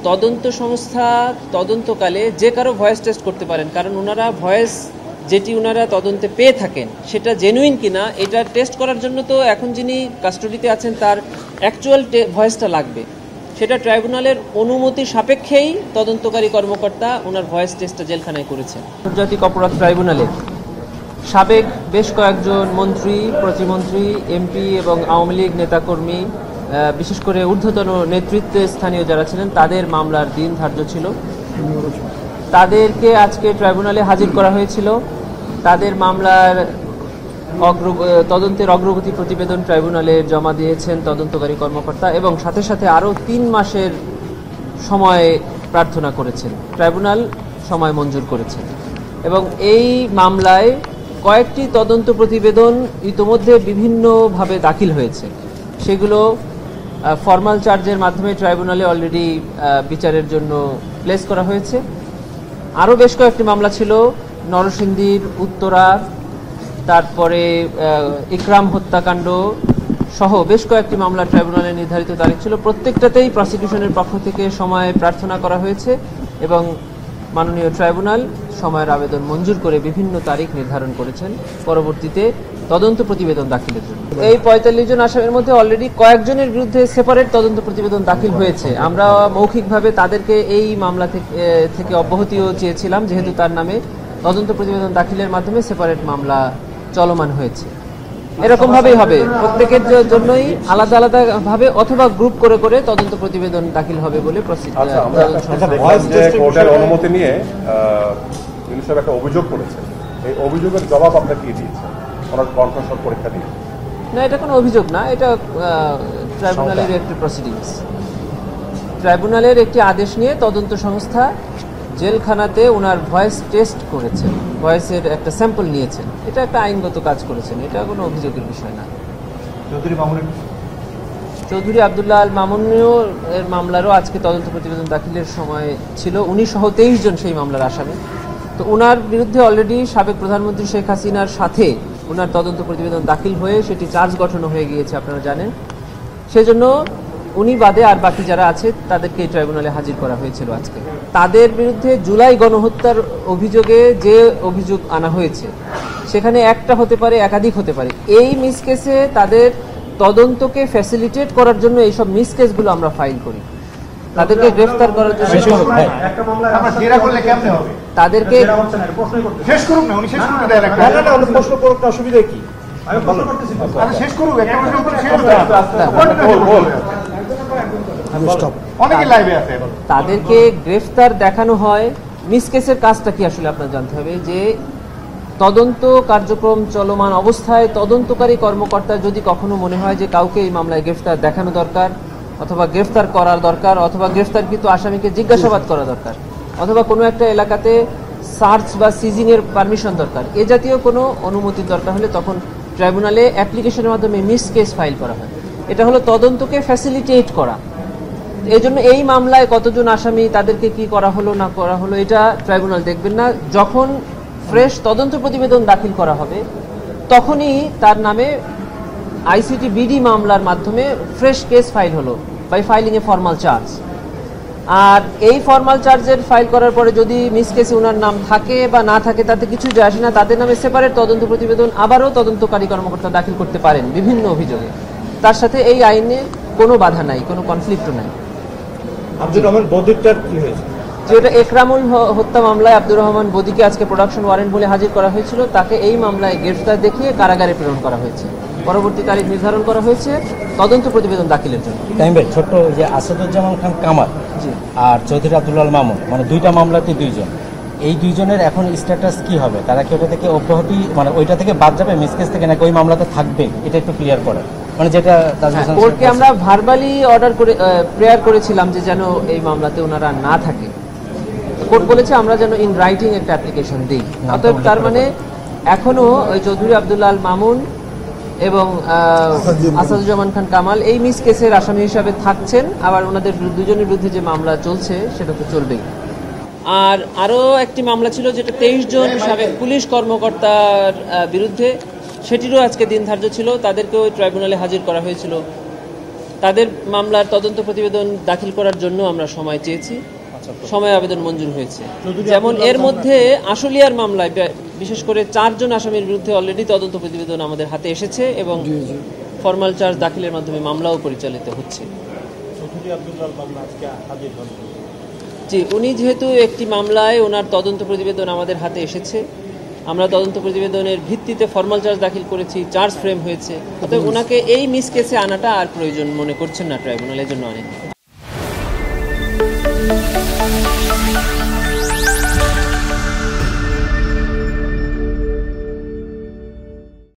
তদন্ত সংস্থা তদন্তকালে যে কারো ভয়েস টেস্ট করতে পারেন, কারণ ওনারা ভয়েস যেটি ওনারা তদন্তে পেয়ে থাকেন সেটা জেনুইন কিনা এটা টেস্ট করার জন্য তো এখন যিনি কাস্টডিতে আছেন তার অ্যাকচুয়াল ভয়েসটা লাগবে। সেটা ট্রাইব্যুনালের অনুমতি সাপেক্ষেই তদন্তকারী কর্মকর্তা ওনার ভয়েস টেস্টটা জেলখানায় করেছেন। আন্তর্জাতিক অপরাধ ট্রাইব্যুনালে সাবেক বেশ কয়েকজন মন্ত্রী, প্রতিমন্ত্রী, এমপি এবং আওয়ামী লীগ নেতাকর্মী, বিশেষ করে ঊর্ধ্বতন নেতৃত্বে স্থানীয় যারা ছিলেন তাদের মামলার দিন ধার্য ছিল। তাদেরকে আজকে ট্রাইব্যুনালে হাজির করা হয়েছিল। তাদের মামলার তদন্তের অগ্রগতি প্রতিবেদন ট্রাইব্যুনালে জমা দিয়েছেন তদন্তকারী কর্মকর্তা এবং সাথে সাথে আরও 3 মাসের সময় প্রার্থনা করেছেন। ট্রাইব্যুনাল সময় মঞ্জুর করেছেন এবং এই মামলায় কয়েকটি তদন্ত প্রতিবেদন ইতোমধ্যে বিভিন্নভাবে দাখিল হয়েছে। সেগুলো ফর্মাল চার্জের মাধ্যমে ট্রাইব্যুনালে অলরেডি বিচারের জন্য প্লেস করা হয়েছে। আরও বেশ কয়েকটি মামলা ছিল, নরসিংদীর উত্তরা, তারপরে ইকরাম হত্যাকাণ্ড সহ বেশ কয়েকটি মামলা ট্রাইব্যুনালে নির্ধারিত তারিখ ছিল। প্রত্যেকটাতেই প্রসিকিউশনের পক্ষ থেকে সময় প্রার্থনা করা হয়েছে এবং মাননীয় ট্রাইব্যুনাল সময়ের আবেদন মঞ্জুর করে বিভিন্ন তারিখ নির্ধারণ করেছেন পরবর্তীতে তদন্ত প্রতিবেদন দাখিলের জন্য। এই ৪৫ জন আসামির মধ্যে অলরেডি কয়েকজনের বিরুদ্ধে সেপারেট তদন্ত প্রতিবেদন দাখিল হয়েছে। আমরা মৌখিকভাবে তাদেরকে এই মামলা থেকে অব্যাহতিও চেয়েছিলাম, যেহেতু তার নামে তদন্ত প্রতিবেদন দাখিলের মাধ্যমে সেপারেট মামলা চলমান হয়েছে। এরকম ভাবেই হবে, প্রত্যেকের জন্যই আলাদা আলাদা ভাবে অথবা গ্রুপ করে করে তদন্ত প্রতিবেদন দাখিল হবে বলে কোর্টের অনুমতি নিয়ে একটা অভিযোগ করেছে। এই অভিযোগের জবাব আপনারা কি দিয়েছেন? ওনার কণ্ঠস্বর পরীক্ষা দিয়ে? না, এটা কোনো অভিযোগ না, এটা ট্রাইব্যুনালের একটি প্রসিডিংস। ট্রাইব্যুনালের একটি আদেশ নিয়ে তদন্ত সংস্থা জেলখানাতে ওনার ভয়েস টেস্ট করেছেন, ভয়েসের একটা স্যাম্পল নিয়েছেন। এটা একটা আইনগত কাজ করেছেন, এটা কোনো অভিযোগের বিষয় না। চৌধুরী আব্দুল্লাহ আল মামুনিও এর মামলারও আজকে তদন্ত প্রতিবেদন দাখিলের সময় ছিল। উনি সহ 23 জন সেই মামলার আসামি। তো ওনার বিরুদ্ধে অলরেডি সাবেক প্রধানমন্ত্রী শেখ হাসিনার সাথে ওনার তদন্ত প্রতিবেদন দাখিল হয়ে সেটি চার্জ গঠনও হয়ে গিয়েছে, আপনারা জানেন। সেজন্য উনি বাদে আর বাকি যারা আছে তাদেরকে এই ট্রাইব্যুনালে হাজির করা হয়েছিল আজকে। তাদের বিরুদ্ধে জুলাই গণহত্যার অভিযোগে যে অভিযোগ আনা হয়েছে সেখানে একটা হতে পারে, একাধিক হতে পারে। এই মিস কেসে তাদের তদন্তকে ফ্যাসিলিটেট করার জন্য এইসব মিস কেসগুলো আমরা ফাইল করি, তাদেরকে গ্রেফতার করার জন্য। তাদেরকে তাদেরকে গ্রেফতার দেখানো হয়। মিস কেসের কাজটা কি আসলে আপনার জানতে হবে যে তদন্ত কার্যক্রম চলমান অবস্থায় তদন্তকারী কর্মকর্তা যদি কখনো মনে হয় যে কাউকে এই মামলায় গ্রেফতার দেখানো দরকার অথবা গ্রেফতার করার দরকার অথবা গ্রেফতারকৃত আসামিকে জিজ্ঞাসাবাদ করা দরকার অথবা কোনো একটা এলাকাতে সার্চ বা সিজিং এর পারমিশন দরকার, এ জাতীয় কোনো অনুমতির দরকার হলে তখন ট্রাইব্যুনালে অ্যাপ্লিকেশনের মাধ্যমে মিস কেস ফাইল করা হয়। এটা হলো তদন্তকে ফ্যাসিলিটেট করা। এই জন্য এই মামলায় কতজন আসামি, তাদেরকে কি করা হলো না করা হলো এটা ট্রাইব্যুনাল দেখবেন না। যখন ফ্রেশ তদন্ত প্রতিবেদন দাখিল করা হবে তখনই তার নামে আইসিটি বিডি মামলার মাধ্যমে ফ্রেশ কেস ফাইল হলো by filing a formal charge. আর এই ফর্মাল চার্জের ফাইল করার পরে যদি মিস কেসে ওনার নাম থাকে বা না থাকে তাতে কিছু যায় আসে না, তাদের নামে সেপারেট তদন্ত প্রতিবেদন আবারও তদন্তকারী কর্মকর্তা দাখিল করতে পারেন বিভিন্ন অভিযোগে। তার সাথে এই আইনে কোনো বাধা নাই, কোনো কনফ্লিক্টও নাই। আব্দুর রহমান বদিকটার কি হয়েছে? যেটা একরামুল হত্যা মামলায় আব্দুর রহমান বদিকে আজকে প্রোডাকশন ওয়ারেন্ট বলে হাজির করা হয়েছিল, তাকে এই মামলায় গ্রেফতার দেখিয়ে কারাগারে প্রেরণ করা হয়েছে। পরবর্তী তারিখ নির্ধারণ করা হয়েছে তদন্ত প্রতিবেদন দাখিলের জন্য। ছোট্ট যে আসাদুজ্জামান খান কামাল আর চৌধুরী আব্দুল্লাহ মামুন, মানে দুইটা মামলাতে দুইজন, এই দুইজনের এখন স্ট্যাটাস কি হবে? তারা কি ওটা থেকে অব্যাহতি, মানে ওইটা থেকে বাদ যাবে মিস কেস থেকে, নাকি ওই মামলাতে থাকবে? এটা একটু ক্লিয়ার করে, মানে যেটা কোর্টকে আমরা ভার্বালি অর্ডার করে প্রেয়ার করেছিলাম যে যেন এই মামলাতে ওনারা না থাকে। কোর্ট বলেছে আমরা যেন ইন রাইটিং একটা অ্যাপ্লিকেশন দিই। অতএব তার মানে এখনো ওই চৌধুরী আব্দুল্লাহ আল মামুন এবং আসাদুজ্জামান খান কামাল এই মিস কেসের আসামি হিসাবে থাকছেন, আবার ওনাদের দুজনের বিরুদ্ধে যে মামলা চলছে সেটা তো চলবেই। আর আরও একটি মামলা ছিল যেটা 23 জন সাবেক পুলিশ কর্মকর্তার বিরুদ্ধে, সেটিরও আজকে দিন ধার্য ছিল। তাদেরকেও ট্রাইব্যুনালে হাজির করা হয়েছিল। তাদের মামলার তদন্ত প্রতিবেদন দাখিল করার জন্য আমরা সময় চেয়েছি, সময় আবেদন মঞ্জুর হয়েছে। যেমন এর মধ্যে আশুলিয়ার মামলায় বিশেষ করে 4 জন আসামির বিরুদ্ধে অলরেডি তদন্ত প্রতিবেদন আমাদের হাতে এসেছে এবং ফরমাল চার্জ দাখিলের মাধ্যমে মামলাও পরিচালিত হচ্ছে। জি, উনি যেহেতু একটি মামলায় ওনার তদন্ত প্রতিবেদন আমাদের হাতে এসেছে, আমরা তদন্ত প্রতিবেদনের ভিত্তিতে ফরমাল চার্জ দাখিল করেছি, চার্জ ফ্রেম হয়েছে, অতএব ওনাকে এই মিস কেসে আনাটা আর প্রয়োজন মনে করছেন না ট্রাইব্যুনাল, এর জন্য অনেক